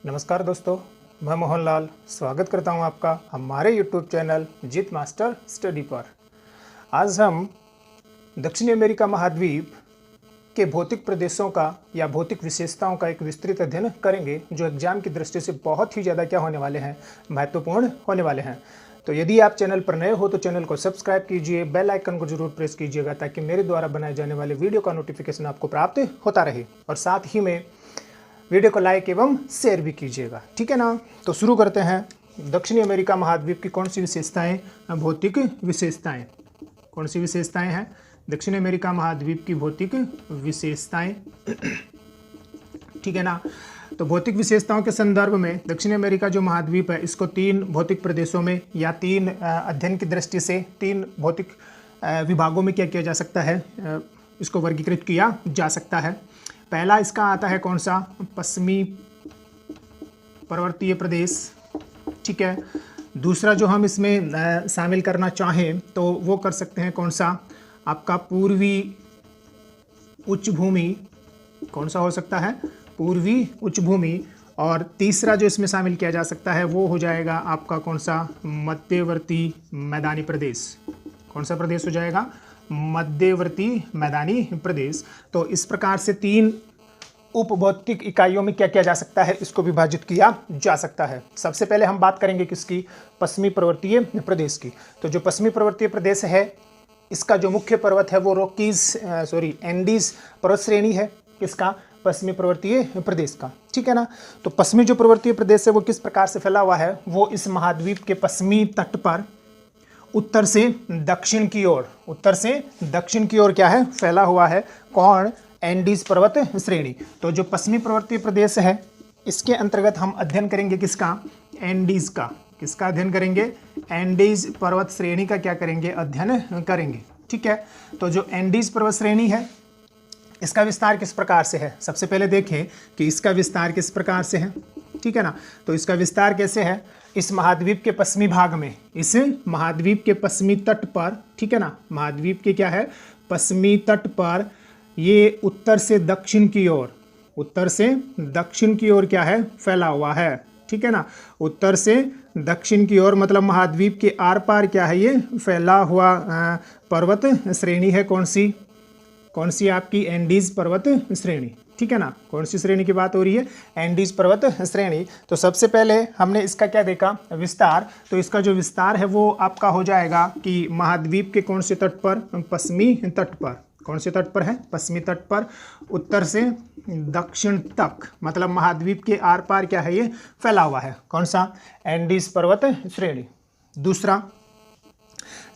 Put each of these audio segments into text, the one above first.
नमस्कार दोस्तों, मैं मोहनलाल स्वागत करता हूं आपका हमारे YouTube चैनल जीत मास्टर स्टडी पर। आज हम दक्षिणी अमेरिका महाद्वीप के भौतिक प्रदेशों का या भौतिक विशेषताओं का एक विस्तृत अध्ययन करेंगे जो एग्जाम की दृष्टि से बहुत ही ज़्यादा क्या होने वाले हैं, महत्वपूर्ण होने वाले हैं। तो यदि आप चैनल पर नए हो तो चैनल को सब्सक्राइब कीजिए, बेल आइकन को जरूर प्रेस कीजिएगा ताकि मेरे द्वारा बनाए जाने वाले वीडियो का नोटिफिकेशन आपको प्राप्त होता रहे, और साथ ही में वीडियो को लाइक एवं शेयर भी कीजिएगा, ठीक है ना। तो शुरू करते हैं। दक्षिणी अमेरिका महाद्वीप की कौन सी विशेषताएं, भौतिक विशेषताएं, कौन सी विशेषताएं हैं दक्षिणी अमेरिका महाद्वीप की भौतिक विशेषताएं, ठीक है ना। तो भौतिक विशेषताओं के संदर्भ में दक्षिणी अमेरिका जो महाद्वीप है इसको तीन भौतिक प्रदेशों में या तीन अध्ययन की दृष्टि से तीन भौतिक विभागों में क्या किया जा सकता है, इसको वर्गीकृत किया जा सकता है। पहला इसका आता है कौन सा, पश्चिमी पर्वतीय प्रदेश, ठीक है। दूसरा जो हम इसमें शामिल करना चाहें तो वो कर सकते हैं कौन सा, आपका पूर्वी उच्च भूमि, कौन सा हो सकता है, पूर्वी उच्च भूमि। और तीसरा जो इसमें शामिल किया जा सकता है वो हो जाएगा आपका कौन सा, मध्यवर्ती मैदानी प्रदेश। कौन सा प्रदेश हो जाएगा, मध्यवर्ती मैदानी प्रदेश। तो इस प्रकार से तीन उपभौतिक इकाइयों में क्या किया जा सकता है, इसको विभाजित किया जा सकता है। सबसे पहले हम बात करेंगे किसकी, पश्चिमी पर्वतीय प्रदेश की। तो जो पश्चिमी पर्वतीय प्रदेश है इसका जो मुख्य पर्वत है वो एंडीज पर्वत श्रेणी है, किसका, पश्चिमी पर्वतीय प्रदेश का, ठीक है ना। तो पश्चिमी जो पर्वतीय प्रदेश है वो किस प्रकार से फैला हुआ है, वो इस महाद्वीप के पश्चिमी तट पर उत्तर से दक्षिण की ओर, उत्तर से दक्षिण की ओर क्या है, फैला हुआ है। कौन, एंडीज पर्वत श्रेणी। तो जो पश्चिमी पर्वतीय प्रदेश है इसके अंतर्गत हम अध्ययन करेंगे किसका, एंडीज का। किसका अध्ययन करेंगे, एंडीज पर्वत श्रेणी का क्या करेंगे, अध्ययन करेंगे, ठीक है। तो जो एंडीज पर्वत श्रेणी है इसका विस्तार किस प्रकार से है, सबसे पहले देखें कि इसका विस्तार किस प्रकार से है, ठीक है ना। तो इसका विस्तार कैसे है, इस महाद्वीप के पश्चिमी भाग में, इस महाद्वीप के पश्चिमी तट पर, ठीक है ना, महाद्वीप के क्या है, पश्चिमी तट पर ये उत्तर से दक्षिण की ओर, उत्तर से दक्षिण की ओर क्या है, फैला हुआ है, ठीक है ना। उत्तर से दक्षिण की ओर मतलब महाद्वीप के आर पार क्या है, ये फैला हुआ पर्वत श्रेणी है। कौन सी, कौन सी आपकी, एंडीज पर्वत श्रेणी, ठीक है ना। कौन सी श्रेणी की बात हो रही है, एंडीज पर्वत श्रेणी। तो सबसे पहले हमने इसका क्या देखा, विस्तार। तो इसका जो विस्तार है वो आपका हो जाएगा कि महाद्वीप के कौन से तट पर, पश्चिमी तट पर। कौन से तट पर है, पश्चिमी तट पर, उत्तर से दक्षिण तक मतलब महाद्वीप के आर पार क्या है, ये फैला हुआ है। कौन सा, एंडीज पर्वत श्रेणी। दूसरा,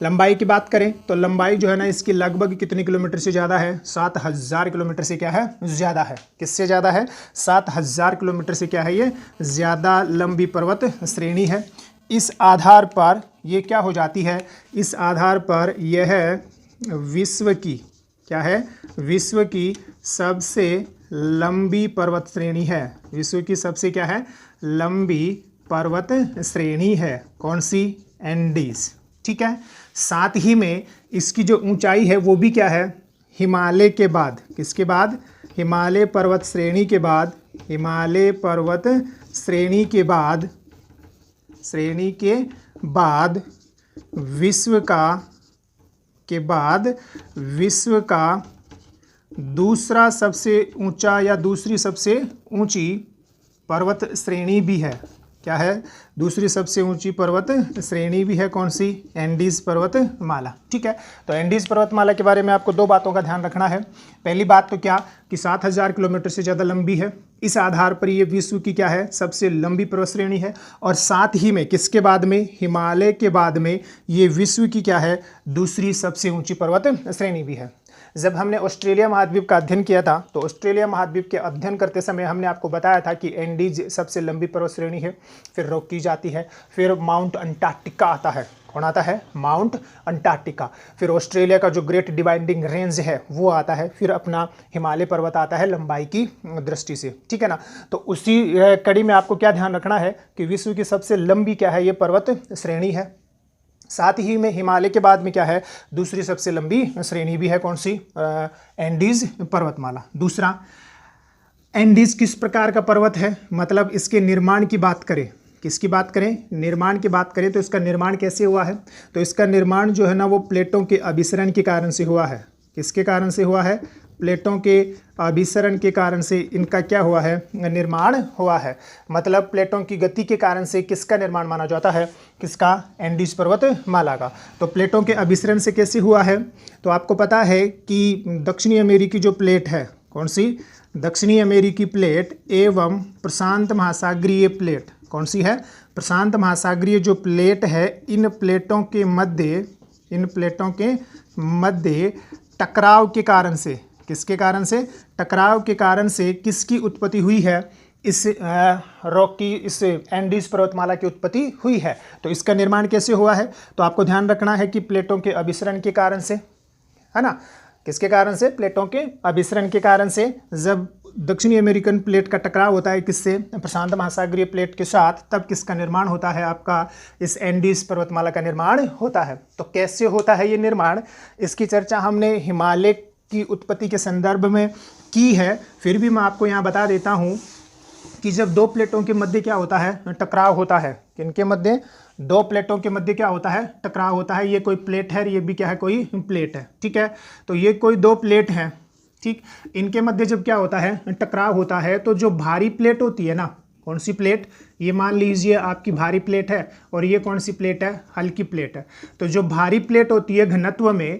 लंबाई की बात करें तो लंबाई जो है ना इसकी लगभग कितने किलोमीटर से ज़्यादा है, 7000 किलोमीटर से क्या है, ज़्यादा है। किससे ज़्यादा है, 7000 किलोमीटर से क्या है, ये ज़्यादा लंबी पर्वत श्रेणी है। इस आधार पर ये क्या हो जाती है, इस आधार पर यह विश्व की क्या है, विश्व की सबसे लंबी पर्वत श्रेणी है। विश्व की सबसे क्या है, लंबी पर्वत श्रेणी है। कौन सी, एंडीज, ठीक है। साथ ही में इसकी जो ऊंचाई है वो भी क्या है, हिमालय के बाद, किसके बाद, हिमालय पर्वत श्रेणी के बाद, हिमालय पर्वत श्रेणी के बाद, श्रेणी के बाद विश्व का, के बाद विश्व का दूसरा सबसे ऊंचा या दूसरी सबसे ऊंची पर्वत श्रेणी भी है। क्या है, दूसरी सबसे ऊंची पर्वत श्रेणी भी है। कौन सी, एंडीज पर्वतमाला, ठीक है। तो एंडीज पर्वतमाला के बारे में आपको दो बातों का ध्यान रखना है। पहली बात तो क्या कि 7000 किलोमीटर से ज़्यादा लंबी है, इस आधार पर ये विश्व की क्या है, सबसे लंबी पर्वत श्रेणी है। और साथ ही में किसके बाद में, हिमालय के बाद में ये विश्व की क्या है, दूसरी सबसे ऊँची पर्वत श्रेणी भी है। जब हमने ऑस्ट्रेलिया महाद्वीप का अध्ययन किया था तो ऑस्ट्रेलिया महाद्वीप के अध्ययन करते समय हमने आपको बताया था कि एंडीज सबसे लंबी पर्वत श्रेणी है, फिर रॉकी जाती है, फिर माउंट अंटार्कटिका आता है। कौन आता है, माउंट अंटार्कटिका। फिर ऑस्ट्रेलिया का जो ग्रेट डिवाइडिंग रेंज है वो आता है, फिर अपना हिमालय पर्वत आता है लंबाई की दृष्टि से, ठीक है ना। तो उसी कड़ी में आपको क्या ध्यान रखना है कि विश्व की सबसे लंबी क्या है, ये पर्वत श्रेणी है। साथ ही में हिमालय के बाद में क्या है, दूसरी सबसे लंबी श्रेणी भी है। कौन सी, एंडीज पर्वतमाला। दूसरा, एंडीज किस प्रकार का पर्वत है, मतलब इसके निर्माण की बात करें, किसकी बात करें, निर्माण की बात करें तो इसका निर्माण कैसे हुआ है, तो इसका निर्माण जो है ना वो प्लेटों के अभिसरण के कारण से हुआ है। किसके कारण से हुआ है, प्लेटों के अभिसरण के कारण से इनका क्या हुआ है, निर्माण हुआ है। मतलब प्लेटों की गति के कारण से किसका निर्माण माना जाता है, किसका, एंडीज पर्वतमाला का। तो प्लेटों के अभिसरण से कैसे हुआ है, तो आपको पता है कि दक्षिणी अमेरिकी जो प्लेट है, कौन सी, दक्षिणी अमेरिकी प्लेट एवं प्रशांत महासागरीय प्लेट, कौन सी है, प्रशांत महासागरीय जो प्लेट है, इन प्लेटों के मध्य टकराव के कारण से, किसके कारण से, टकराव के कारण से किसकी उत्पत्ति हुई है, इस रॉकी, इस एंडीज पर्वतमाला की उत्पत्ति हुई है। तो इसका निर्माण कैसे हुआ है, तो आपको ध्यान रखना है कि प्लेटों के अभिसरण के कारण से, है ना, किसके कारण से, प्लेटों के अभिसरण के कारण से। जब दक्षिणी अमेरिकन प्लेट का टकराव होता है किससे, प्रशांत महासागरीय प्लेट के साथ, तब किसका निर्माण होता है, आपका इस एंडीज पर्वतमाला का निर्माण होता है। तो कैसे होता है ये निर्माण, इसकी चर्चा हमने हिमालय की उत्पत्ति के संदर्भ में की है, फिर भी मैं आपको यहाँ बता देता हूँ कि जब दो प्लेटों के मध्य क्या होता है, टकराव होता है, किनके मध्य, दो प्लेटों के मध्य क्या होता है, टकराव होता है। ये कोई प्लेट है, ये भी क्या है, कोई प्लेट है, ठीक है। तो ये कोई दो प्लेट हैं, ठीक, इनके मध्य जब क्या होता है, टकराव होता है, तो जो भारी प्लेट होती है ना, कौन सी प्लेट, ये मान लीजिए आपकी भारी प्लेट है और ये कौन सी प्लेट है, हल्की प्लेट है। तो जो भारी प्लेट होती है घनत्व में,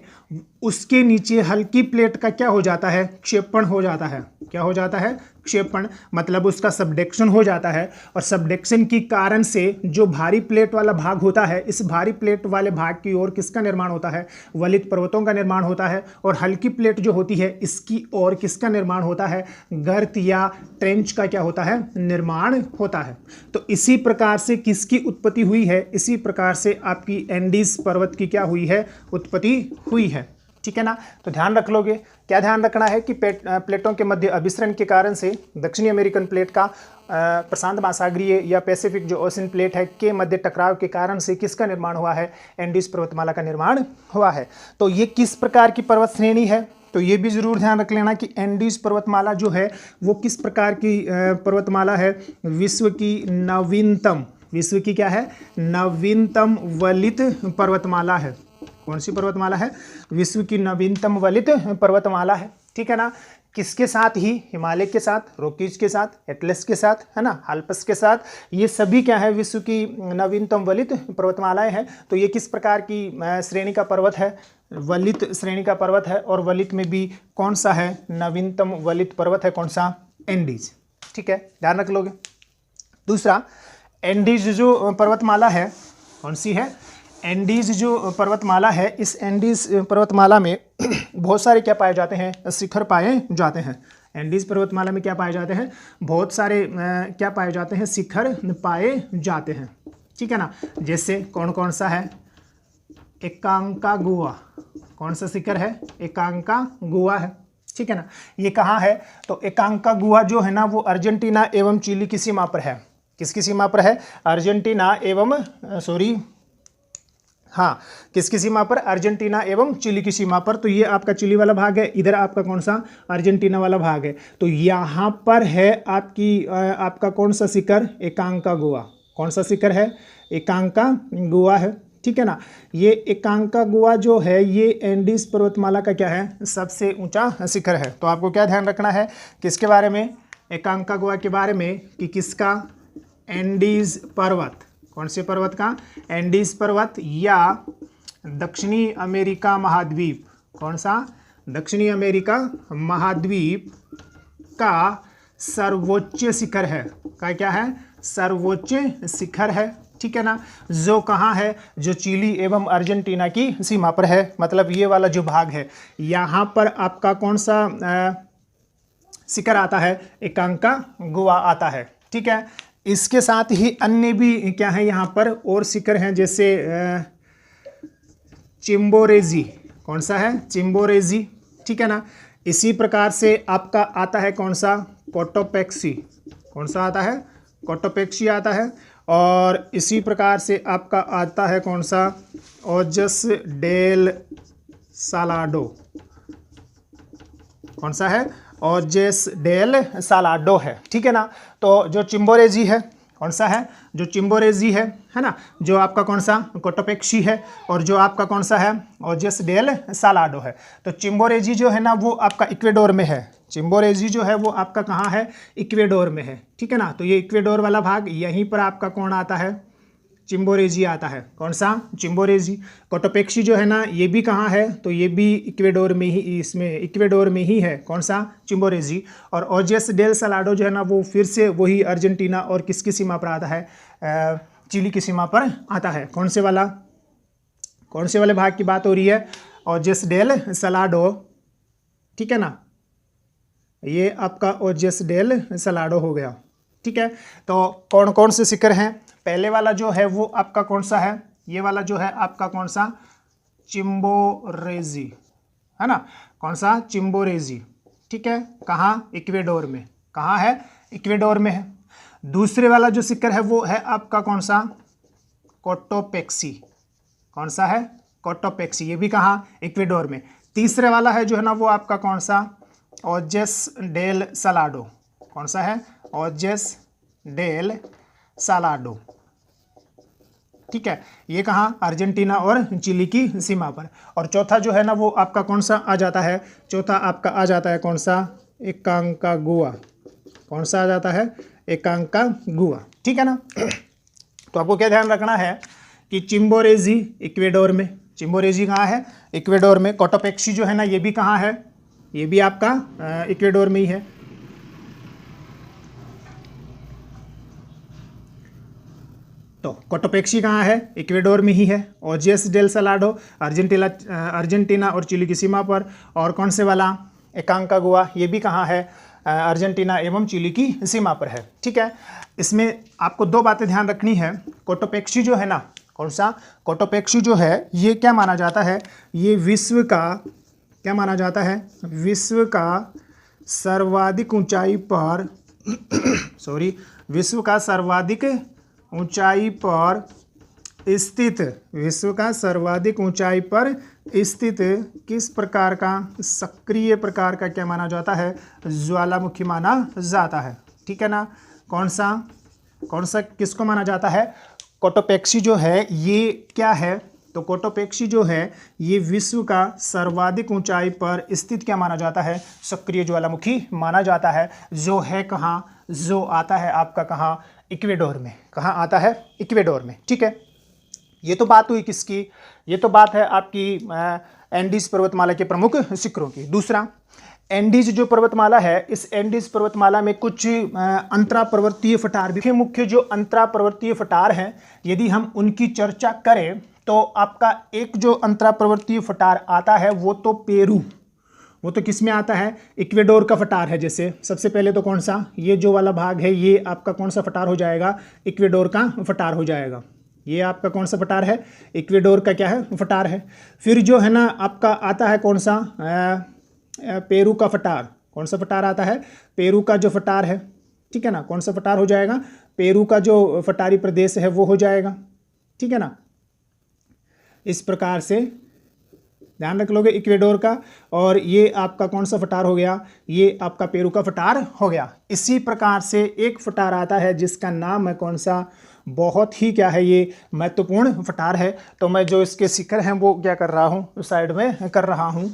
उसके नीचे हल्की प्लेट का क्या हो जाता है, क्षेपण हो जाता है। क्या हो जाता है, क्षेपण, मतलब उसका सबडेक्शन हो जाता है। और सबडेक्शन के कारण से जो भारी प्लेट वाला भाग होता है, इस भारी प्लेट वाले भाग की ओर किसका निर्माण होता है, वलित पर्वतों का निर्माण होता है। और हल्की प्लेट जो होती है, इसकी ओर किसका निर्माण होता है, गर्त या ट्रेंच का क्या होता है, निर्माण होता है। तो इसी प्रकार से किसकी उत्पत्ति हुई है, इसी प्रकार से आपकी एंडीज पर्वत की क्या हुई है, उत्पत्ति हुई है, ठीक है ना। तो ध्यान रख लोगे, क्या ध्यान रखना है कि प्लेटों के मध्य अभिसरण के कारण से दक्षिणी अमेरिकन प्लेट का प्रशांत महासागरीय या पैसिफिक जो ओशन प्लेट है के मध्य टकराव के कारण से किसका निर्माण हुआ है, एंडीज पर्वतमाला का निर्माण हुआ है। तो ये किस प्रकार की पर्वत श्रेणी है, तो ये भी जरूर ध्यान रख लेना कि एंडीज पर्वतमाला जो है वो किस प्रकार की पर्वतमाला है, विश्व की नवीनतम, विश्व की क्या है, नवीनतम वलित पर्वतमाला है। कौन सी पर्वतमाला है, विश्व की नवीनतम वलित पर्वतमाला है, ठीक है ना। किसके साथ ही, हिमालय के साथ, रॉकीज के साथ, एटलस के साथ, है ना, आल्प्स के साथ, ये सभी क्या है, विश्व की नवीनतम वलित पर्वतमालाएं हैं। तो ये किस प्रकार की श्रेणी का पर्वत है, वलित श्रेणी का पर्वत है। और वलित में भी कौन सा है, नवीनतम वलित पर्वत है, कौन सा, एंडीज, ठीक है, ध्यान रख लोगे। दूसरा, एंडीज जो पर्वतमाला है, कौन सी है, एंडीज जो पर्वतमाला है, इस एंडीज पर्वतमाला में बहुत सारे क्या पाए जाते हैं, शिखर पाए जाते हैं। एंडीज पर्वतमाला में क्या पाए जाते हैं, बहुत सारे क्या पाए जाते हैं, शिखर पाए जाते हैं, ठीक है ना। जैसे कौन कौन सा है, एकांकागुआ, कौन सा शिखर है, एकांकागुआ है, ठीक है ना। ये कहाँ है, तो एकांकागुआ जो है ना वो अर्जेंटीना एवं चिली की सीमा पर है। किसकी सीमा पर है, अर्जेंटीना एवं हाँ, किसकी सीमा पर, अर्जेंटीना एवं चिली की सीमा पर। तो ये आपका चिली वाला भाग है, इधर आपका कौन सा, अर्जेंटीना वाला भाग है। तो यहाँ पर है आपका कौन सा शिखर, एकांकागुआ। कौन सा शिखर है, एकांकागुआ है, ठीक है ना। ये एकांकागुआ जो है ये एंडीज पर्वतमाला का क्या है, सबसे ऊंचा शिखर है। तो आपको क्या ध्यान रखना है, किसके बारे में, एकांकागुआ के बारे में, कि किसका, एंडीज पर्वत, कौन से पर्वत का, एंडीज पर्वत या दक्षिणी अमेरिका महाद्वीप, कौन सा, दक्षिणी अमेरिका महाद्वीप का सर्वोच्च शिखर है। क्या है, सर्वोच्च शिखर है, ठीक है ना। जो कहाँ है, जो चिली एवं अर्जेंटीना की सीमा पर है। मतलब ये वाला जो भाग है, यहाँ पर आपका कौन सा शिखर आता है, एकांकागुआ आता है, ठीक है। इसके साथ ही अन्य भी क्या है यहाँ पर और शिखर हैं, जैसे चिम्बोरेजी, कौन सा है, चिम्बोरेजी, ठीक है ना। इसी प्रकार से आपका आता है कौन सा, कोटोपेक्सी, कौन सा आता है, कोटोपेक्सी आता है। और इसी प्रकार से आपका आता है कौन सा, ओजस डेल सालाडो, कौन सा है, ओजेस डेल सालाडो है, ठीक है ना। तो जो चिम्बोरेजी है कौन सा है, जो चिम्बोरेजी है ना, जो आपका कौन सा कोटोपेक्सी है, और जो आपका कौन सा है ओजेस डेल सालाडो है। तो चिम्बोरेजी जो है ना वो आपका इक्वेडोर में है, चिम्बोरेजी जो है वो आपका कहाँ है, इक्वेडोर में है, ठीक है ना। तो ये इक्वेडोर वाला भाग, यहीं पर आपका कौन आता है, चिम्बोरेजी आता है, कौन सा, चिम्बोरेजी। कोटोपेक्सी जो है ना ये भी कहाँ है, तो ये भी इक्वेडोर में ही, इसमें इक्वेडोर में ही है, कौन सा, चिम्बोरेजी। और ओजेस डेल सालाडो जो है ना वो फिर से वही अर्जेंटीना और किसकी सीमा पर आता है, चिली की सीमा पर आता है। कौन से वाला, कौन से वाले भाग की बात हो रही है, ओजेस डेल सालाडो, ठीक है ना, ये आपका ओजेस डेल सालाडो हो गया, ठीक है। तो कौन कौन से शिखर हैं, पहले वाला जो है वो आपका कौन सा है, ये वाला जो है आपका कौन सा, चिम्बोरेजी है ना, कौन सा, चिम्बोरेजी, ठीक है। कहाँ, इक्वेडोर में, कहाँ है, इक्वेडोर में है। दूसरे वाला जो शिखर है वो है आपका कौन सा, कोटोपेक्सी, कौन सा है, कोटोपेक्सी, ये भी कहाँ, इक्वेडोर में। तीसरे वाला है जो है ना वो आपका कौन सा, ओजेस डेल सालाडो, कौन सा है, ओजेस डेल सालाडो, ठीक है। ये कहाँ, अर्जेंटीना और चिली की सीमा पर। और चौथा जो है ना वो आपका कौन सा आ जाता है, चौथा आपका आ जाता है कौन सा, एकांकागुआ, कौन सा आ जाता है, एकांकागुआ, ठीक है ना। तो आपको क्या ध्यान रखना है कि चिम्बोरेजी इक्वेडोर में, चिम्बोरेजी कहाँ है, इक्वेडोर में। कोटोपेक्सी जो है ना ये भी कहाँ है, ये भी आपका इक्वेडोर में ही है। तो कोटोपेक्सी कहाँ है, इक्वेडोर में ही है। ओजेस डेल सालाडो अर्जेंटीना और चिली की सीमा पर। और कौन से वाला, एकांकागुआ, ये भी कहाँ है, अर्जेंटीना एवं चिली की सीमा पर है, ठीक है। इसमें आपको दो बातें ध्यान रखनी है। कोटोपेक्सी जो है ना, कौन सा, कोटोपेक्सी जो है ये क्या माना जाता है, ये विश्व का, क्या माना जाता है, विश्व का सर्वाधिक ऊंचाई पर सॉरी, विश्व का सर्वाधिक ऊंचाई पर स्थित, विश्व का सर्वाधिक ऊंचाई पर स्थित किस प्रकार का, सक्रिय प्रकार का क्या माना जाता है, ज्वालामुखी माना जाता है, ठीक है ना। कौन सा, कौन सा किसको माना जाता है, कोटोपेक्सी जो है ये क्या है, तो कोटोपेक्सी जो है ये विश्व का सर्वाधिक ऊंचाई पर स्थित क्या माना जाता है, सक्रिय ज्वालामुखी माना जाता है, जो है कहाँ, जो आता है आपका कहाँ, इक्वेडोर में। कहाँ आता है, इक्वेडोर में, ठीक है। ये तो बात हुई किसकी, ये तो बात है आपकी एंडीज पर्वतमाला के प्रमुख शिखरों की। दूसरा, एंडीज जो पर्वतमाला है, इस एंडीज पर्वतमाला में कुछ अंतरा पर्वतीय फटार भी, मुख्य जो अंतरा पर्वतीय फटार हैं, यदि हम उनकी चर्चा करें तो आपका एक जो अंतरा पर्वतीय फटार आता है वो तो पेरू, वो तो किस में आता है, इक्वेडोर का फटार है। जैसे सबसे पहले तो कौन सा, ये जो वाला भाग है ये आपका कौन सा फटार हो जाएगा, इक्वेडोर का फटार हो जाएगा। ये आपका कौन सा फटार है, इक्वेडोर का क्या है, फटार है। फिर जो है ना आपका आता है कौन सा, पेरू का फटार, कौन सा फटार आता है, पेरू का जो फटार है, ठीक है ना। कौन सा फटार हो जाएगा, पेरू का जो फटारी प्रदेश है वो हो जाएगा, ठीक है ना। इस प्रकार से ध्यान रख लोगे इक्वेडोर का। और ये आपका कौन सा फटार हो गया, ये आपका पेरू का फटार हो गया। इसी प्रकार से एक फटार आता है जिसका नाम है कौन सा, बहुत ही क्या है ये महत्वपूर्ण फटार है। तो मैं जो इसके शिखर हैं वो क्या कर रहा हूँ, साइड में कर रहा हूँ।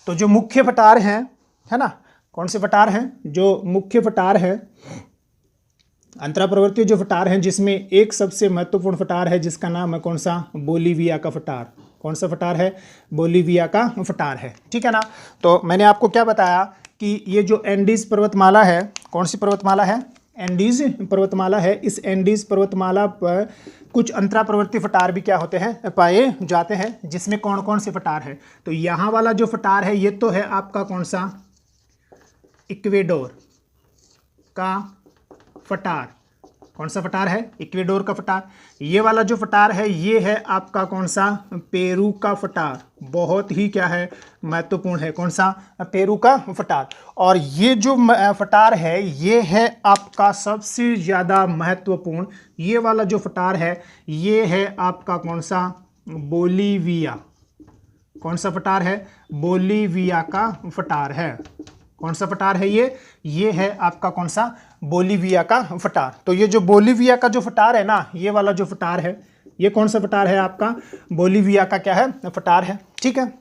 तो जो मुख्य फटार हैं, है ना, कौन से फटार हैं, जो मुख्य फटार है, अंतरा पर्वतीय जो फटार हैं, जिसमें एक सबसे महत्वपूर्ण फटार है जिसका नाम है कौन सा, बोलीविया का फटार। कौन सा फटार है, बोलीविया का फटार है, ठीक है ना। तो मैंने आपको क्या बताया कि ये जो एंडीज पर्वतमाला है, कौन सी पर्वतमाला है, एंडीज पर्वतमाला है। इस एंडीज पर्वतमाला पर कुछ अंतरा पर्वतीय फटार भी क्या होते हैं, पाए जाते हैं। जिसमें कौन कौन से फटार है, तो यहाँ वाला जो फटार है ये तो है आपका कौन सा, इक्वेडोर का फटार। कौन सा फटार है, इक्वेडोर का फटार। ये वाला जो फटार है ये है आपका कौन सा, पेरू का फटार। बहुत ही क्या है, महत्वपूर्ण है। कौन सा, पेरू का फटार। और ये जो फटार है ये है आपका सबसे ज़्यादा महत्वपूर्ण, ये वाला जो फटार है ये है आपका कौन सा, बोलीविया। कौन सा पठार है? बोलीविया का पठार है। कौन सा पठार है ये है आपका कौन सा? बोलीविया का पठार। तो ये जो बोलीविया का जो पठार है ना, ये वाला जो पठार है, ये कौन सा पठार है आपका? बोलीविया का क्या है? पठार है। ठीक है,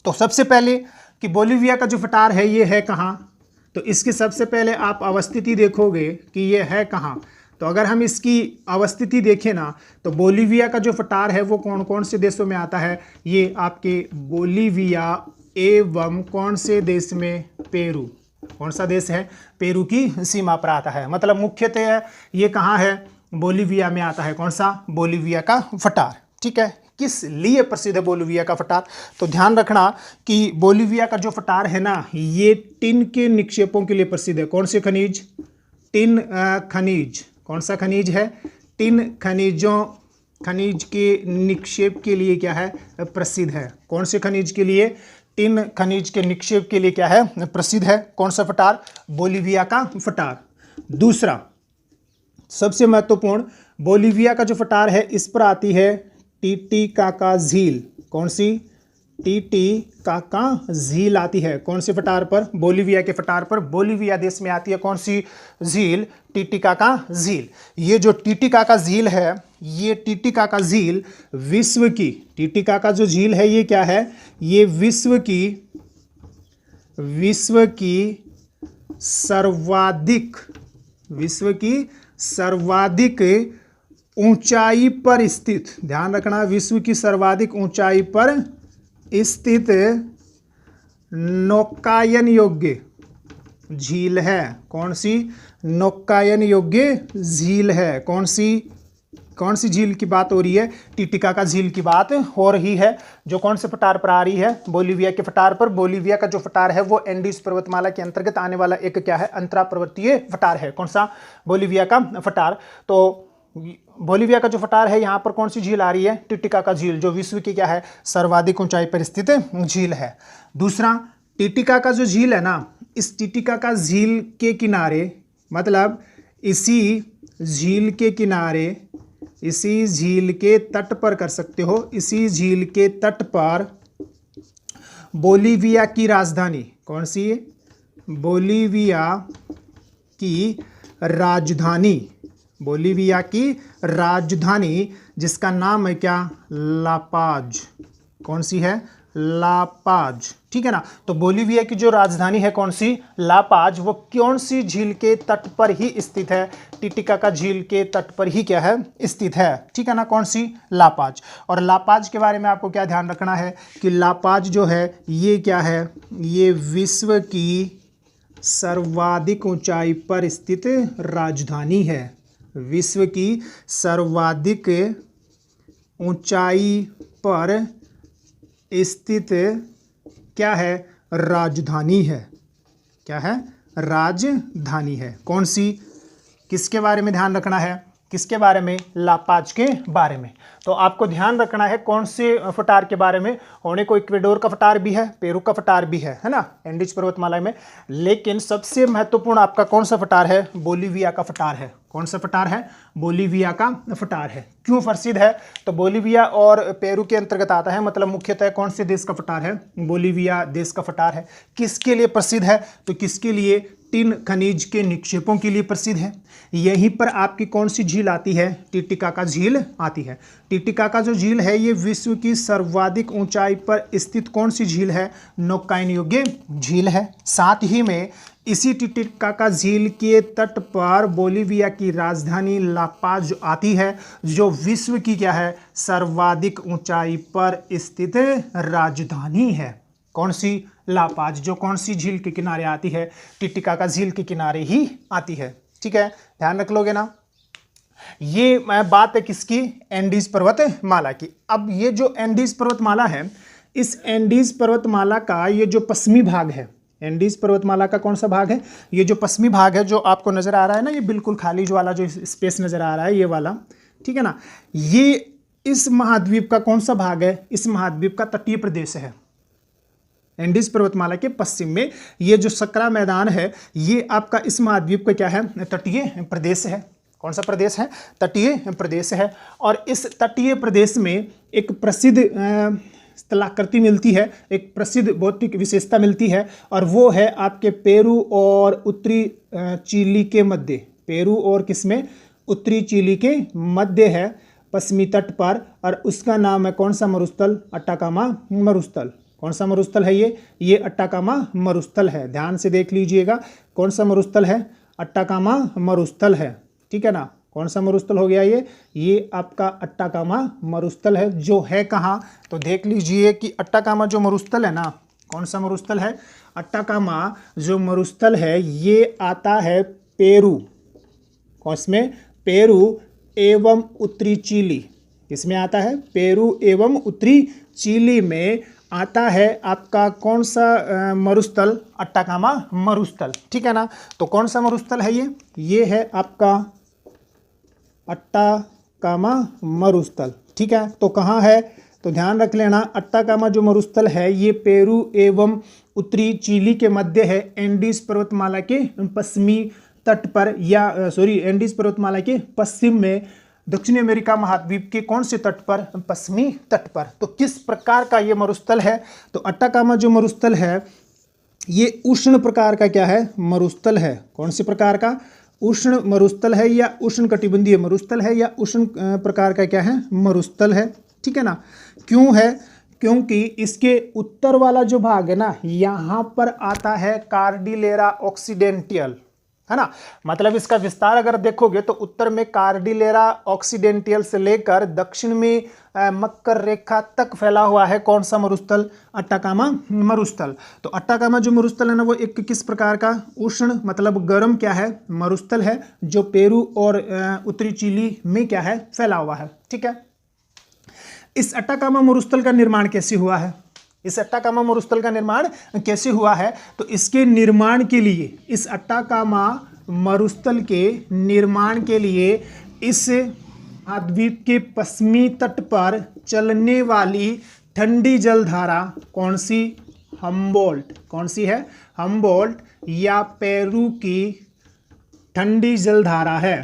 तो सबसे पहले कि बोलीविया का जो पठार है ये है कहाँ, तो इसकी सबसे पहले आप अवस्थिति देखोगे कि ये है कहाँ। तो अगर हम इसकी अवस्थिति देखें ना, तो बोलीविया का जो पठार है वो कौन कौन से देशों में आता है? ये आपके बोलीविया एवं कौन से देश में? पेरू। कौन सा देश है? पेरू की सीमा पर आता है। मतलब मुख्यतः ये कहाँ है? बोलीविया में आता है। कौन सा? बोलीविया का पठार। ठीक है, किस लिए प्रसिद्ध है बोलीविया का पठार? तो ध्यान रखना कि बोलीविया का जो पठार है ना, ये टिन के निक्षेपों के लिए प्रसिद्ध है। कौन से खनिज? टिन खनिज। कौन सा खनिज है? टिन खनिज के निक्षेप के लिए क्या है? प्रसिद्ध है। कौन से खनिज के लिए? टिन खनिज के निक्षेप के लिए क्या है? प्रसिद्ध है। कौन सा पठार? बोलीविया का पठार। दूसरा सबसे महत्वपूर्ण, बोलीविया का जो पठार है इस पर आती है टीटीकाका झील। कौन सी? टीटीकाका झील आती है। कौन से पठार पर? बोलीविया के पठार पर। बोलीविया देश में आती है कौन सी झील? टीटीकाका झील। ये जो टीटीकाका झील है, ये टीटीकाका झील विश्व की, टीटीकाका जो झील है ये क्या है? ये विश्व की सर्वाधिक ऊंचाई पर स्थित, ध्यान रखना, विश्व की सर्वाधिक ऊंचाई पर स्थित नौकायन योग्य झील है। कौन सी? नौकायन योग्य झील है। कौन सी झील की बात हो रही है? टीटीकाका झील की बात हो रही है, जो कौन से पठार पर आ रही है? बोलीविया के पठार पर। बोलीविया का जो पठार है वो एंडीज पर्वतमाला के अंतर्गत आने वाला एक क्या है? अंतरा पर्वतीय पठार है। कौन सा? बोलीविया का पठार। तो बोलीविया का जो पठार है यहाँ पर कौन सी झील आ रही है? टीटीकाका झील, जो विश्व की क्या है? सर्वाधिक ऊंचाई पर स्थित झील है। दूसरा, टीटीकाका जो झील है ना, इस टीटीकाका झील के किनारे, मतलब इसी झील के तट पर कर सकते हो, इसी झील के तट पर बोलीविया की राजधानी, कौन सी? बोलीविया की राजधानी जिसका नाम है क्या? लापाज। कौन सी है? लापाज। ठीक है ना, तो बोलीविया की जो राजधानी है कौन सी? लापाज। वो कौन सी झील के तट पर ही स्थित है? टीटीकाका झील के तट पर ही क्या है? स्थित है। ठीक है ना, कौन सी? लापाज। और लापाज के बारे में आपको क्या ध्यान रखना है कि लापाज जो है ये क्या है? ये विश्व की सर्वाधिक ऊंचाई पर स्थित राजधानी है। विश्व की सर्वाधिक ऊंचाई पर स्थित क्या है? राजधानी है। क्या है? राजधानी है। कौन सी? किसके बारे में ध्यान रखना है? किसके बारे में? लापाज के बारे में। तो आपको ध्यान रखना है कौन से पठार के बारे में? होने को इक्वेडोर का पठार भी है, पेरू का पठार भी है ना, एंडीज पर्वतमाला में। लेकिन सबसे महत्वपूर्ण आपका कौन सा पठार है? बोलीविया का पठार है। कौन सा पठार है? बोलीविया का पठार है। क्यों प्रसिद्ध है? तो बोलीविया और पेरू के अंतर्गत आता है, मतलब मुख्यतः कौन से देश का पठार है? बोलीविया देश का पठार है। किसके लिए प्रसिद्ध है? तो किसके लिए? टिन खनिज के निक्षेपों के लिए प्रसिद्ध है। यहीं पर आपकी कौन सी झील आती है? टीटीकाका झील आती है। टीटीकाका जो झील है ये विश्व की सर्वाधिक ऊंचाई पर स्थित कौन सी झील है? नौकायन योग्य झील है। साथ ही में इसी टीटीकाका झील के तट पर बोलीविया की राजधानी लापाज आती है, जो विश्व की क्या है? सर्वाधिक ऊंचाई पर स्थित राजधानी है। कौन सी? लापाज, जो कौन सी झील के किनारे आती है? टीटीकाका झील के किनारे ही आती है। ठीक है, ध्यान रख लोगे ना। ये बात है किसकी? एंडीज पर्वतमाला की। अब ये जो एंडीज पर्वतमाला है, इस एंडीज पर्वतमाला का ये जो पश्चिमी भाग है, एंडीज पर्वतमाला का कौन सा भाग है? ये जो पश्चिमी भाग है, जो आपको नजर आ रहा है ना, ये बिल्कुल खाली जो वाला जो स्पेस नजर आ रहा है, ये वाला, ठीक है ना, ये इस महाद्वीप का कौन सा भाग है? इस महाद्वीप का तटीय प्रदेश है। एंडीज पर्वतमाला के पश्चिम में ये जो सकरा मैदान है, ये आपका इस महाद्वीप का क्या है? तटीय प्रदेश है। कौन सा प्रदेश है? तटीय प्रदेश है। और इस तटीय प्रदेश में एक प्रसिद्ध स्थलाकृति मिलती है, एक प्रसिद्ध भौतिक विशेषता मिलती है, और वो है आपके पेरू और उत्तरी चिली के मध्य। पेरू और किसमें? उत्तरी चिली के मध्य है, पश्चिमी तट पर, और उसका नाम है कौन सा मरुस्थल? अट्टाकामा मरुस्थल। कौन सा मरुस्थल है ये अट्टाकामा मरुस्थल है। ध्यान से देख लीजिएगा, कौन सा मरुस्थल है? अट्टाकामा मरुस्थल है, ठीक है ना। कौन सा मरुस्थल हो गया ये आपका अट्टाकामा मरुस्थल है, जो है कहाँ? तो देख लीजिए कि अट्टाकामा जो मरुस्थल है ना, कौन सा मरुस्थल है? अट्टाकामा जो मरुस्थल है ये आता है पेरू। कौन? पेरू एवं उत्तरी चिली। किसमें आता है? पेरू एवं उत्तरी चिली में आता है आपका कौन सा मरुस्थल? अट्टाकामा मरुस्थल, ठीक है ना। तो कौन सा मरुस्थल है ये है आपका अट्टाकामा मरुस्थल, ठीक है। तो कहाँ है? तो ध्यान रख लेना, अट्टाकामा जो मरुस्थल है ये पेरू एवं उत्तरी चिली के मध्य है, एंडीज पर्वतमाला के पश्चिमी तट पर, या एंडीज पर्वतमाला के पश्चिम में, दक्षिण अमेरिका महाद्वीप के कौन से तट पर? पश्चिमी तट पर। तो किस प्रकार का ये मरुस्थल है? तो अट्टाकामा जो मरुस्थल है ये उष्ण प्रकार का क्या है? मरुस्थल है। कौन से प्रकार का? उष्ण मरुस्थल है, या उष्ण कटिबंधीय मरुस्थल है, या उष्ण प्रकार का क्या है? मरुस्थल है, ठीक है ना। क्यों है? क्योंकि इसके उत्तर वाला जो भाग है ना, यहाँ पर आता है कार्डिलेरा ऑक्सीडेंटल, है ना। मतलब इसका विस्तार अगर देखोगे तो उत्तर में कार्डिलेरा ऑक्सीडेंटल से लेकर दक्षिण में मकर रेखा तक फैला हुआ है कौन सा मरुस्थल? अट्टाकामा मरुस्थल। तो अट्टाकामा जो मरुस्थल है ना वो एक किस प्रकार का? उष्ण मतलब गर्म क्या है? मरुस्थल है, जो पेरू और उत्तरी चिली में क्या है? फैला हुआ है, ठीक है। इस अट्टाकामा मरुस्थल का निर्माण कैसे हुआ है? इस अट्टाकामा मरुस्थल का निर्माण कैसे हुआ है? तो इसके निर्माण के लिए, इस अट्टाकामा मरुस्थल के निर्माण के लिए इस महाद्वीप के पश्चिमी तट पर चलने वाली ठंडी जलधारा कौन सी? हम्बोल्ट। कौन सी है? हम्बोल्ट, या पेरू की ठंडी जलधारा है।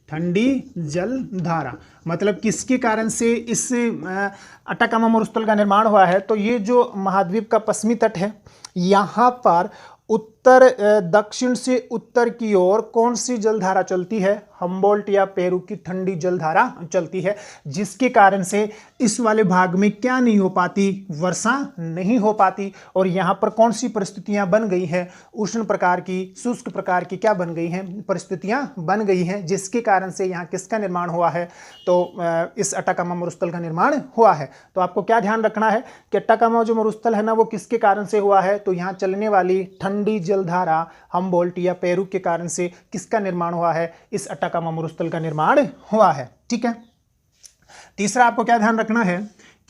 ठंडी जलधारा मतलब किसके कारण से इस अट्टाकामा मरुस्थल का निर्माण हुआ है? तो ये जो महाद्वीप का पश्चिमी तट है, यहाँ पर उत्तर दक्षिण से उत्तर की ओर कौन सी जलधारा चलती है? हम्बोल्ट या पेरू की ठंडी जलधारा चलती है, जिसके कारण से इस वाले भाग में क्या नहीं हो पाती? वर्षा नहीं हो पाती। और यहाँ पर कौन सी परिस्थितियां बन गई हैं? उष्ण प्रकार की, शुष्क प्रकार की क्या बन गई हैं? परिस्थितियां बन गई हैं, जिसके कारण से यहाँ किसका निर्माण हुआ है? तो इस अट्टाकामा मरुस्थल का निर्माण हुआ है। तो आपको क्या ध्यान रखना है कि अट्टाकामा जो मरुस्थल है ना वो किसके कारण से हुआ है? तो यहाँ चलने वाली ठंडी जलधारा हम्बोल्ट या पेरू के कारण से किसका निर्माण हुआ है? इस अट्टाकामा मरुस्थल का निर्माण हुआ है, ठीक है। तीसरा आपको क्या ध्यान रखना है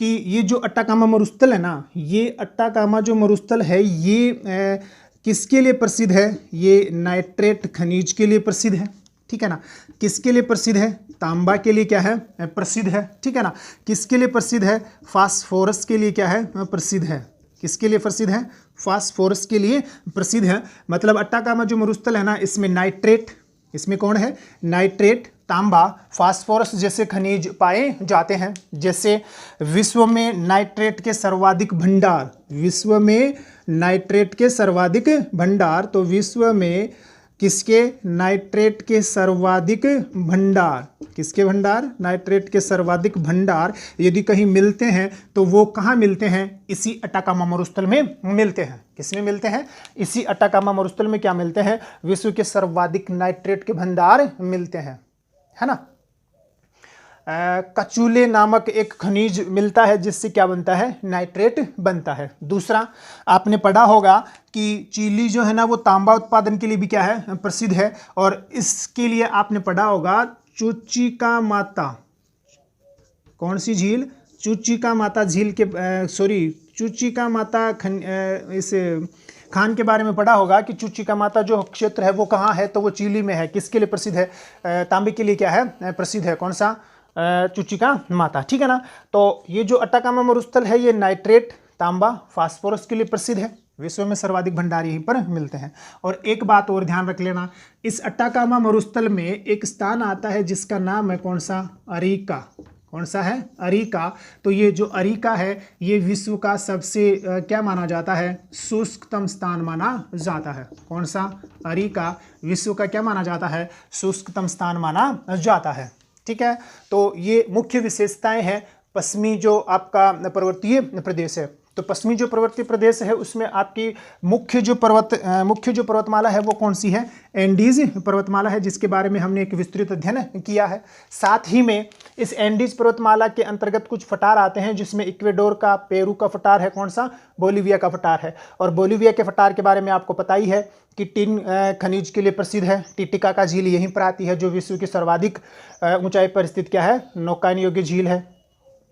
कि ये जो अट्टाकामा मरुस्थल है ना, ये अट्टाकामा जो मरुस्थल है ये किसके लिए प्रसिद्ध है? ये नाइट्रेट खनिज के लिए प्रसिद्ध है, ठीक है ना। किसके लिए प्रसिद्ध है? तांबा के लिए क्या है? प्रसिद्ध है, ठीक है ना। किसके लिए प्रसिद्ध है? फास्फोरस के लिए क्या है? प्रसिद्ध है। किसके लिए प्रसिद्ध है? फास्फोरस के लिए प्रसिद्ध है। मतलब अट्टाकामा जो मरुस्थल है ना, इसमें नाइट्रेट, इसमें कौन है? नाइट्रेट, तांबा, फास्फोरस जैसे खनिज पाए जाते हैं। जैसे विश्व में नाइट्रेट के सर्वाधिक भंडार, विश्व में नाइट्रेट के सर्वाधिक भंडार, तो विश्व में किसके? नाइट्रेट के सर्वाधिक भंडार। किसके भंडार? नाइट्रेट के सर्वाधिक भंडार यदि कहीं मिलते हैं तो वो कहाँ मिलते हैं? इसी अट्टाकामा मरुस्थल में मिलते हैं। किसमें मिलते हैं? इसी अट्टाकामा मरुस्थल में क्या मिलते हैं? विश्व के सर्वाधिक नाइट्रेट के भंडार मिलते हैं, है ना। कचूले नामक एक खनिज मिलता है जिससे क्या बनता है? नाइट्रेट बनता है। दूसरा आपने पढ़ा होगा कि चिली जो है ना वो तांबा उत्पादन के लिए भी क्या है? प्रसिद्ध है। और इसके लिए आपने पढ़ा होगा चुचिकामाता, कौन सी झील? चुचिकामाता झील के चुचिकामाता इस खान के बारे में पढ़ा होगा कि चुचिकामाता जो क्षेत्र है वो कहाँ है? तो वो चिली में है। किसके लिए प्रसिद्ध है? तांबे के लिए क्या है? प्रसिद्ध है। कौन सा? चुचिकामाता, ठीक है ना। तो ये जो अट्टाकामा मरुस्थल है ये नाइट्रेट, तांबा, फास्फोरस के लिए प्रसिद्ध है। विश्व में सर्वाधिक भंडार यहीं पर मिलते हैं। और एक बात और ध्यान रख लेना, इस अट्टाकामा मरुस्थल में एक स्थान आता है जिसका नाम है कौन सा? अरिका। कौन सा है, अरिका। तो ये जो अरिका है ये विश्व का सबसे क्या माना जाता है, शुष्कतम स्थान माना जाता है। कौन सा, अरिका विश्व का क्या माना जाता है, शुष्कतम स्थान माना जाता है। ठीक है, तो ये मुख्य विशेषताएं हैं पश्चिमी जो आपका पर्वतीय प्रदेश है। तो पश्चिमी जो पर्वतीय प्रदेश है उसमें आपकी मुख्य जो पर्वतमाला है वो कौन सी है, एंडीज पर्वतमाला है, जिसके बारे में हमने एक विस्तृत अध्ययन किया है। साथ ही में इस एंडीज पर्वतमाला के अंतर्गत कुछ फटार आते हैं, जिसमें इक्वेडोर का, पेरू का फटार है, कौन सा, बोलीविया का फटार है। और बोलीविया के फटार के बारे में आपको पता ही है कि टिन खनिज के लिए प्रसिद्ध है। टिटिकाका झील यहीं पर आती है, जो विश्व की सर्वाधिक ऊंचाई पर स्थित क्या है, नौकायन योग्य झील है।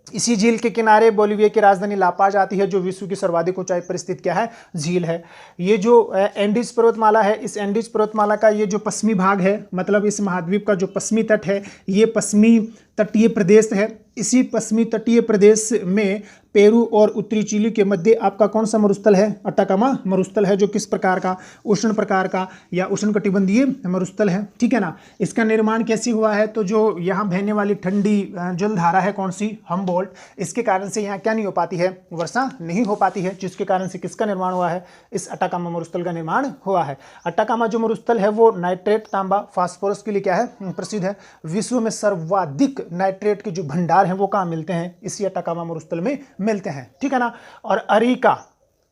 इसी झील के किनारे बोलीविया की राजधानी लापाज आती है, जो विश्व की सर्वाधिक ऊंचाई पर स्थित क्या है, झील है। ये जो एंडीज पर्वतमाला है, इस एंडीज पर्वतमाला का ये जो पश्चिमी भाग है, मतलब इस महाद्वीप का जो पश्चिमी तट है, ये पश्चिमी तटीय प्रदेश है। इसी पश्चिमी तटीय प्रदेश में पेरू और उत्तरी चिली के मध्य आपका कौन सा मरुस्थल है, अटाकामा मरुस्थल है, जो किस प्रकार का, उष्ण प्रकार का या उष्णकटिबंधीय मरुस्थल है। ठीक है ना। इसका निर्माण कैसे हुआ है, तो जो यहाँ बहने वाली ठंडी जलधारा है, कौन सी, हम्बोल्ट, इसके कारण से यहाँ क्या नहीं हो पाती है, वर्षा नहीं हो पाती है, जिसके कारण से किसका निर्माण हुआ है, इस अटाकामा मरुस्थल का निर्माण हुआ है। अटाकामा जो मरुस्थल है वो नाइट्रेट, तांबा, फास्फोरस के लिए क्या है, प्रसिद्ध है। विश्व में सर्वाधिक नाइट्रेट के जो भंडार हैं वो कहाँ मिलते हैं, इसी अटाकामा मरुस्थल में मिलते हैं। ठीक है ना। और अरिका,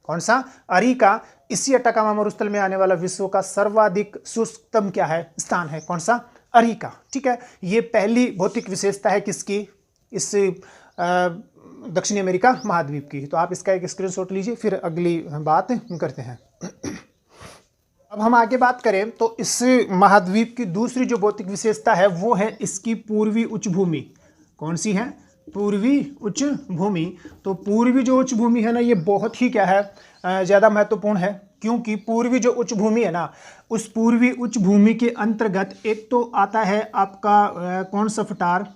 कौन सा, अरिका इसी अटाकामा मरुस्थल में आने वाला विश्व का सर्वाधिक शुष्कतम क्या है, स्थान है, कौन सा, अरिका। ठीक है, ये पहली भौतिक विशेषता है किसकी, इस दक्षिणी अमेरिका महाद्वीप की। तो आप इसका एक स्क्रीनशॉट लीजिए, फिर अगली बात करते हैं। अब हम आगे बात करें तो इस महाद्वीप की दूसरी जो भौतिक विशेषता है वो है इसकी पूर्वी उच्च भूमि। कौन सी है, पूर्वी उच्च भूमि। तो पूर्वी जो उच्च भूमि है ना, ये बहुत ही क्या है, ज़्यादा महत्वपूर्ण है, क्योंकि पूर्वी जो उच्च भूमि है ना, उस पूर्वी उच्च भूमि के अंतर्गत एक तो आता है आपका कौन सा फटार,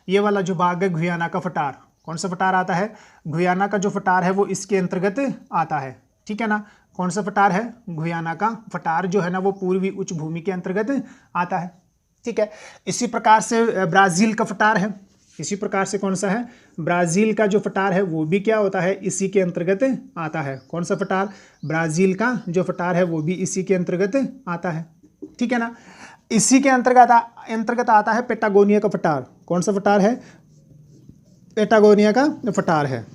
ये वाला जो भाग है गुयाना का फटार। कौन सा फटार आता है, गुयाना का जो फटार है वो इसके अंतर्गत आता है। ठीक है ना। कौन सा फटार है, गुयाना का फटार जो है ना वो पूर्वी उच्च भूमि के अंतर्गत आता है। ठीक है। इसी प्रकार से ब्राज़ील का फटार है, इसी प्रकार से कौन सा है, ब्राज़ील का जो फटार है वो भी क्या होता है, इसी के अंतर्गत आता है। कौन सा फटार, ब्राज़ील का जो फटार है वो भी इसी के अंतर्गत आता है। ठीक है ना। इसी के अंतर्गत आता है पेटागोनिया का फटार। कौन सा फटार है, पेटागोनिया का फटार है।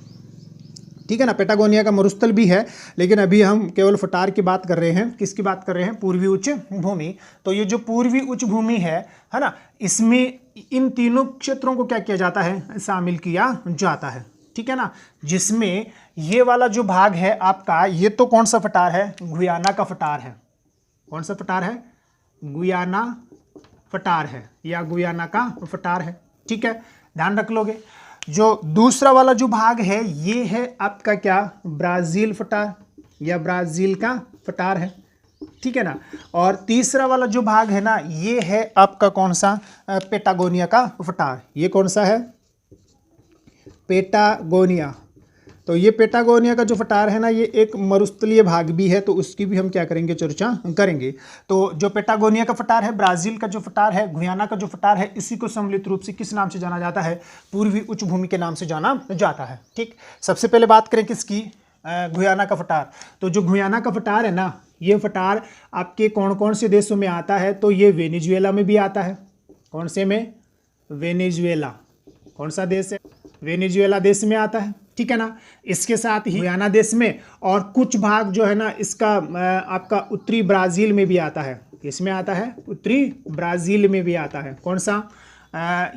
ठीक है ना। पेटागोनिया का मरुस्थल भी है, लेकिन अभी हम केवल फटार की बात कर रहे हैं। किसकी बात कर रहे हैं, पूर्वी उच्च भूमि। तो ये जो पूर्वी उच्च भूमि है ना, इसमें इन तीनों क्षेत्रों को क्या किया जाता है, शामिल किया जाता है। ठीक है ना। जिसमें ये वाला जो भाग है आपका, ये तो कौन सा फटार है, गुयाना का फटार है। कौन सा फटार है, गुयाना फटार है या गुयाना का फटार है। ठीक है, ध्यान रख लोगे। जो दूसरा वाला जो भाग है ये है आपका क्या, ब्राज़ील फटार या ब्राज़ील का फटार है। ठीक है ना। और तीसरा वाला जो भाग है ना, ये है आपका कौन सा, पेटागोनिया का फटार। ये कौन सा है, पेटागोनिया। तो ये पेटागोनिया का जो फटार है ना, ये एक मरुस्थलीय भाग भी है, तो उसकी भी हम क्या करेंगे, चर्चा करेंगे। तो जो पेटागोनिया का फटार है, ब्राज़ील का जो फटार है, गुयाना का जो फटार है, इसी को सम्मिलित रूप से किस नाम से जाना जाता है, पूर्वी उच्च भूमि के नाम से जाना जाता है। ठीक, सबसे पहले बात करें किसकी, गुयाना का फटार। तो जो गुयाना का फटार है ना, ये फटार आपके कौन कौन से देशों में आता है, तो ये वेनेजुएला में भी आता है। कौन से में, वेनेजुएला। कौन सा देश है, वेनेजुएला देश में आता है। ठीक है ना। इसके साथ ही गुयाना देश में, और कुछ भाग जो है ना इसका आपका उत्तरी ब्राज़ील में भी आता है। किसमें आता है, उत्तरी ब्राज़ील में भी आता है। कौन सा,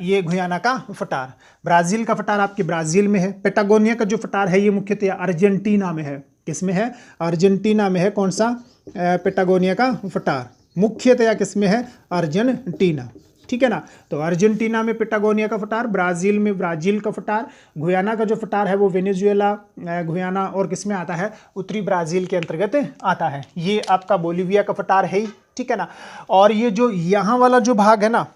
ये गुयाना का फटार। ब्राज़ील का फटार आपके ब्राज़ील में है। पेटागोनिया का जो फटार है ये मुख्यतः अर्जेंटीना में है। किसमें है, अर्जेंटीना में है। कौन सा, पेटागोनिया का फटार मुख्यतः किसमें है, अर्जेंटीना। ठीक है ना। तो अर्जेंटीना में पेटागोनिया का फटार, ब्राज़ील में ब्राज़ील का फटार, गुयाना का जो फटार है वो वेनेजुएला, गुयाना और किस में आता है, उत्तरी ब्राज़ील के अंतर्गत आता है। ये आपका बोलीविया का फटार है ही। ठीक है ना। और ये जो यहाँ वाला जो भाग है ना,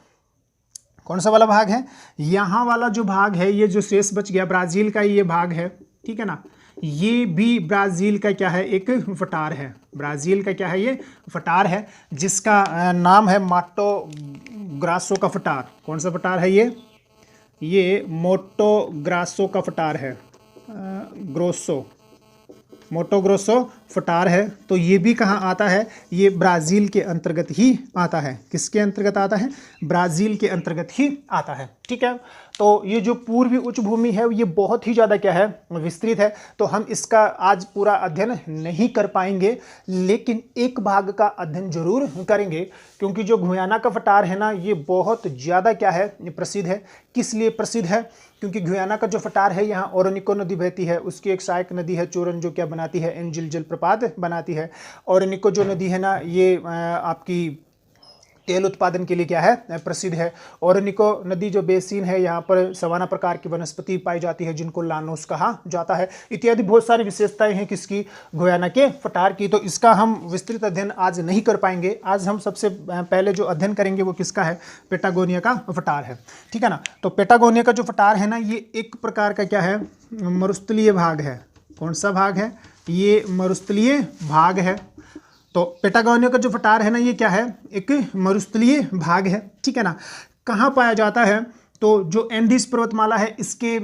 कौन सा वाला भाग है, यहाँ वाला जो भाग है, ये जो शेष बच गया ब्राज़ील का ये भाग है। ठीक है ना। ये भी ब्राज़ील का क्या है, एक फटार है। ब्राज़ील का क्या है, ये फटार है, जिसका नाम है माटो ग्रासो का फटार। कौन सा फटार है ये, ये मोटो ग्रासो का फटार है, ग्रोसो, मोटो ग्रोसो फटार है। तो ये भी कहाँ आता है, ये ब्राज़ील के अंतर्गत ही आता है। किसके अंतर्गत आता है, ब्राज़ील के अंतर्गत ही आता है। ठीक है, तो ये जो पूर्वी उच्च भूमि है ये बहुत ही ज़्यादा क्या है, विस्तृत है। तो हम इसका आज पूरा अध्ययन नहीं कर पाएंगे, लेकिन एक भाग का अध्ययन जरूर करेंगे, क्योंकि जो गुयाना का फटार है ना ये बहुत ज़्यादा क्या है, प्रसिद्ध है। किस लिए प्रसिद्ध है, क्योंकि गुयाना का जो फटार है यहाँ ओरोनिको नदी बहती है, उसकी एक सहायक नदी है चोरन, जो क्या बनाती है, एंजिल जलप्रपात बनाती है। ओरोनिको जो नदी है ना ये आपकी तेल उत्पादन के लिए क्या है, प्रसिद्ध है। ओरोनिको नदी जो बेसिन है यहाँ पर सवाना प्रकार की वनस्पति पाई जाती है जिनको लानोस कहा जाता है, इत्यादि बहुत सारी विशेषताएं हैं किसकी, गुयाना के फटार की। तो इसका हम विस्तृत अध्ययन आज नहीं कर पाएंगे। आज हम सबसे पहले जो अध्ययन करेंगे वो किसका है, पेटागोनिया का फटार है। ठीक है ना, तो पेटागोनिया का जो फटार है ना ये एक प्रकार का क्या है, मरुस्थलीय भाग है। कौन सा भाग है, ये मरुस्थलीय भाग है। तो पेटागोनिया का जो फटार है ना ये क्या है, एक मरुस्थलीय भाग है। ठीक है ना, कहाँ पाया जाता है, तो जो एंडीज पर्वतमाला है इसके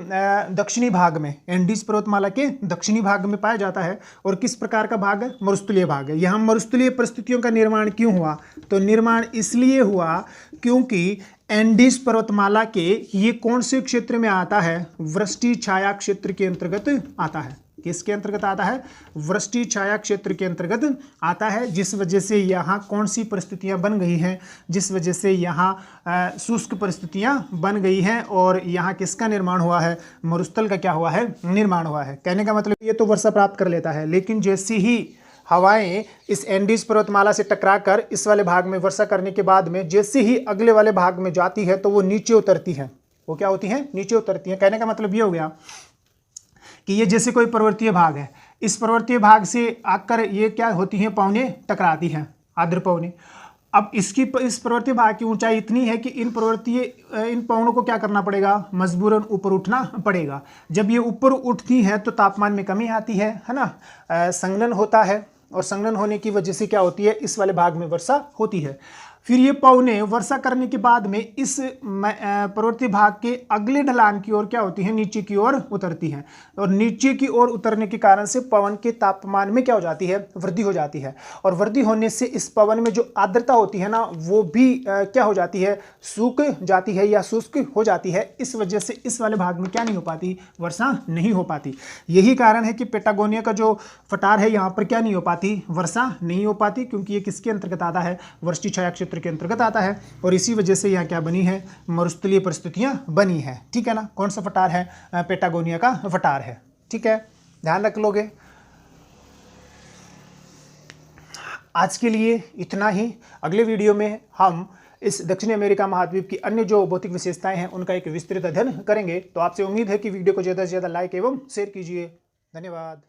दक्षिणी भाग में, एंडीज पर्वतमाला के दक्षिणी भाग में पाया जाता है। और किस प्रकार का भाग है, मरुस्थलीय भाग है। यहाँ मरुस्थलीय परिस्थितियों का निर्माण क्यों हुआ, तो निर्माण इसलिए हुआ क्योंकि एंडीज पर्वतमाला के ये कौन से क्षेत्र में आता है, वृष्टि छाया क्षेत्र के अंतर्गत आता है। किसके अंतर्गत आता है, वृष्टि छाया क्षेत्र के अंतर्गत आता है, जिस वजह से यहाँ कौन सी परिस्थितियाँ बन गई हैं, जिस वजह से यहाँ शुष्क परिस्थितियाँ बन गई हैं और यहाँ किसका निर्माण हुआ है, मरुस्थल का क्या हुआ है, निर्माण हुआ है। कहने का मतलब ये तो वर्षा प्राप्त कर लेता है, लेकिन जैसी ही हवाएं इस एंडीज पर्वतमाला से टकराकर इस वाले भाग में वर्षा करने के बाद में जैसे ही अगले वाले भाग में जाती है तो वो नीचे उतरती है। वो क्या होती है, नीचे उतरती है। कहने का मतलब ये हो गया कि ये जैसे कोई पर्वतीय भाग है, इस पर्वतीय भाग से आकर ये क्या होती हैं, पवनें टकराती हैं, आर्द्र पवनें। अब इस पर्वतीय भाग की ऊंचाई इतनी है कि इन पवनों को क्या करना पड़ेगा, मजबूरन ऊपर उठना पड़ेगा। जब ये ऊपर उठती हैं तो तापमान में कमी आती है ना, संघनन होता है, और संघनन होने की वजह से क्या होती है, इस वाले भाग में वर्षा होती है। फिर ये पवनें वर्षा करने के बाद में इस पर्वतीय भाग के अगले ढलान की ओर क्या होती है, नीचे की ओर उतरती हैं। और नीचे की ओर उतरने के कारण से पवन के तापमान में क्या हो जाती है, वृद्धि हो जाती है। और वृद्धि होने से इस पवन में जो आर्द्रता होती है ना वो भी क्या हो जाती है, सूख जाती है या शुष्क हो जाती है। इस वजह से इस वाले भाग में क्या नहीं हो पाती, वर्षा नहीं हो पाती। यही कारण है कि पेटागोनिया का जो फटार है यहाँ पर क्या नहीं हो पाती, वर्षा नहीं हो पाती, क्योंकि ये किसके अंतर्गत आता है, वृष्टि छाया क्षेत्र के अंतर्गत आता है। और इसी वजह से यहाँ क्या बनी है, मरुस्थलीय परिस्थितियां बनी है। ठीक है ना, कौन सा फटार है, पेटागोनिया का फटार है। ठीक है, ध्यान रख लोगे। आज के लिए इतना ही। अगले वीडियो में हम इस दक्षिण अमेरिका महाद्वीप की अन्य जो भौतिक विशेषताएं हैं उनका एक विस्तृत अध्ययन करेंगे। तो आपसे उम्मीद है कि वीडियो को ज़्यादा से ज़्यादा लाइक एवं शेयर कीजिए। धन्यवाद।